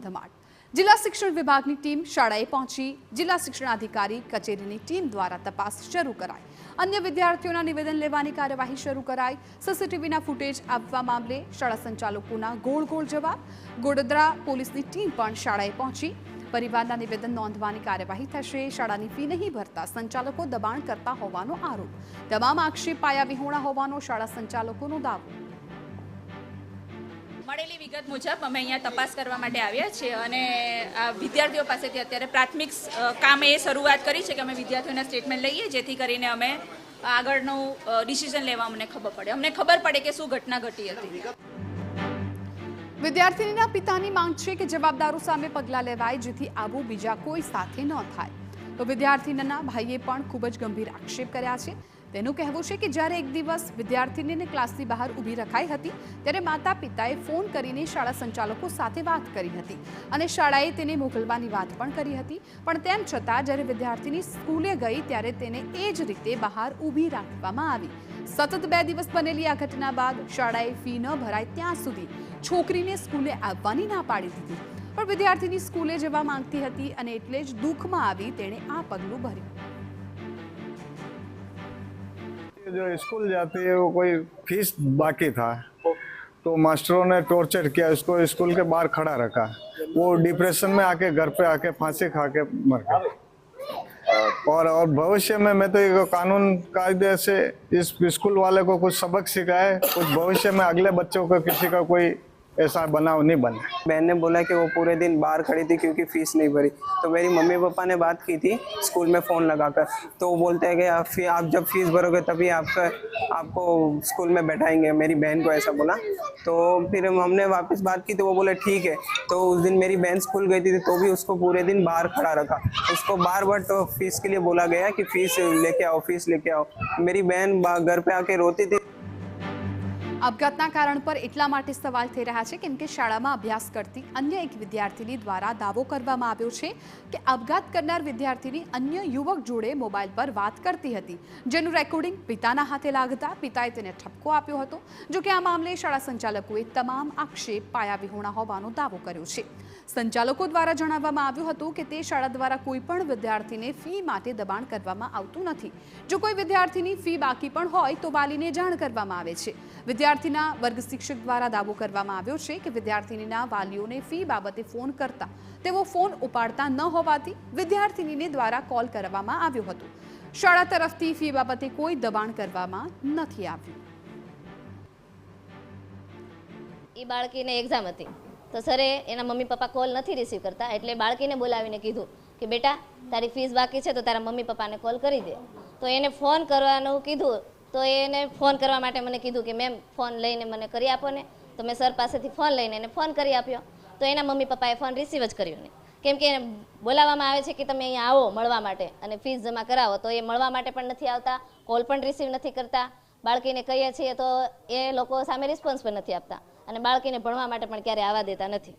ધમધમાટ। જિલ્લા શિક્ષણ વિભાગની ટીમ શાળાએ પહોંચી। જિલ્લા શિક્ષણાધિકારી કચેરીની ટીમ દ્વારા તપાસ શરૂ કરાઈ। અન્ય વિદ્યાર્થીઓના નિવેદન લેવાની કાર્યવાહી શરૂ કરાઈ। સીસીટીવીના ફૂટેજ આપવા મામલે શાળા સંચાલકોના ગોળ જવાબ। ગોડોદરા પોલીસની ટીમ પણ શાળાએ પહોંચી। પરિવારના નિવેદન નોંધવાની કાર્યવાહી થશે। શાળાની ફી નહીં ભરતા સંચાલકો દબાણ કરતા હોવાનો આરોપ। તમામ આક્ષેપ પાયા વિહોણા હોવાનો શાળા સંચાલકોનો દાવો। મળેલી વિગત મુજબ અમે અહીંયા તપાસ કરવા માટે આવ્યા છીએ અને વિદ્યાર્થીઓ પાસેથી અત્યારે પ્રાથમિક કામે એ શરૂઆત કરી છે કે અમે વિદ્યાર્થીઓના સ્ટેટમેન્ટ લઈએ, જેથી કરીને અમે આગળનું ડિસિઝન લેવા અમને ખબર પડે કે શું ઘટના ઘટી હતી। વિદ્યાર્થીનીના પિતાની માંગ છે કે જવાબદારો સામે પગલાં લેવાય, જેથી આવું બીજા કોઈ સાથે ન થાય। તો વિદ્યાર્થીનીના ભાઈએ પણ ખૂબ જ ગંભીર આક્ષેપ કર્યા છે। તેનું કહેવું છે કે જ્યારે એક દિવસ વિદ્યાર્થીનીને ક્લાસની બહાર ઊભી રખાઈ હતી, ત્યારે માતા પિતાએ ફોન કરીને શાળા સંચાલકો સાથે વાત કરી હતી અને શાળાએ તેને મોકલવાની વાત પણ કરી હતી। પણ તેમ છતાં જ્યારે વિદ્યાર્થીની સ્કૂલે ગઈ ત્યારે તેને એ જ રીતે બહાર ઊભી રાખવામાં આવી। સતત 2 દિવસ બનેલી આ ઘટના બાદ શાળાએ ફી ન ભરાય ત્યાં સુધી છોકરીને સ્કૂલે આવવાની ના પાડી દીધી। પણ વિદ્યાર્થીની સ્કૂલે જવા માંગતી હતી અને એટલે જ દુઃખમાં આવી તેણે આ પગલું ભર્યું। जो स्कूल जाती है वो कोई फीस बाकी था, तो मास्टरों ने टॉर्चर किया, उसको स्कूल के बाहर खड़ा रखा। वो डिप्रेशन में आके घर पे आके फांसी खा के मर गया। और भविष्य में मैं तो ये कानून कायदे से इस स्कूल वाले को कुछ सबक सिखाए, कुछ भविष्य में अगले बच्चों को किसी का कोई ऐसा बनाव नहीं बने। बहन ने बोला कि वो पूरे दिन बाहर खड़ी थी क्योंकि फीस नहीं भरी। तो मेरी मम्मी पापा ने बात की थी स्कूल में फ़ोन लगाकर, तो वो बोलते हैं कि आप जब फीस भरोगे तभी आपको स्कूल में बैठाएंगे। मेरी बहन को ऐसा बोला, तो फिर हमने वापस बात की तो वो बोले ठीक है। तो उस दिन मेरी बहन स्कूल गई थी तो भी उसको पूरे दिन बाहर खड़ा रखा। उसको बार बार तो फीस के लिए बोला गया कि फीस लेके आओ, फीस लेके आओ। मेरी बहन घर पे आके रोती थी। अपघातना कारण पर એટલા માટે સવાલ થઈ રહ્યા છે કેમ કે શાળામાં અભ્યાસ કરતી અન્ય એક વિદ્યાર્થીની દ્વારા દાવો કરવામાં આવ્યો છે કે અપઘાત કરનાર વિદ્યાર્થીની અન્ય યુવક જોડે મોબાઈલ પર વાત કરતી હતી, જેનું રેકોર્ડિંગ પિતાના હાથે લાગતા પિતાએ તેને ઠપકો આપ્યો હતો। જો કે આ મામલે શાળા સંચાલકોએ તમામ આક્ષેપ પાયા વિહોણા હોવાનો દાવો કર્યો છે। સંચાલકો દ્વારા જણાવવામાં આવ્યું હતું કે તે શાળા દ્વારા કોઈ પણ વિદ્યાર્થીને ફી માટે દબાણ કરવામાં આવતું નથી। જો કોઈ વિદ્યાર્થીની ફી બાકી પણ હોય તો વાલીને જાણ કરવામાં આવે છે। વિદ્યાર્થીના વર્ગ શિક્ષક દ્વારા દાવો કરવામાં આવ્યો છે કે વિદ્યાર્થીનીના વાલીઓને ફી બાબતે ફોન કરતા તેઓ ફોન ઉપાડતા ન હોવાથી વિદ્યાર્થીનીને દ્વારા કોલ કરવામાં આવ્યો હતો। શાળા તરફથી ફી બાબતે કોઈ દબાણ કરવામાં નથી આવ્યું। એ બાળકીને એક્ઝામ હતી તો સરે એના મમ્મી પપ્પા કોલ નથી રિસીવ કરતા, એટલે બાળકીને બોલાવીને કીધું કે બેટા તારી ફીસ બાકી છે તો તારા મમ્મી પપ્પાને કોલ કરી દે। તો એને ફોન કરવાનું કીધું, તો એને ફોન કરવા માટે મને કીધું કે મેમ ફોન લઈને મને કરી આપો ને। તો મેં સર પાસેથી ફોન લઈને એને ફોન કરી આપ્યો, તો એના મમ્મી પપ્પાએ ફોન રિસીવ જ કર્યો નહીં, કેમ કે એને બોલાવવામાં આવે છે કે તમે અહીંયા આવો મળવા માટે અને ફીસ જમા કરાવો, તો એ મળવા માટે પણ નથી આવતા, કોલ પણ રિસીવ નથી કરતા। બાળકીને કહીએ છીએ તો એ લોકો સામે રિસ્પોન્સ પણ નથી આપતા અને બાળકીને ભણવા માટે પણ ક્યારે આવવા દેતા નથી।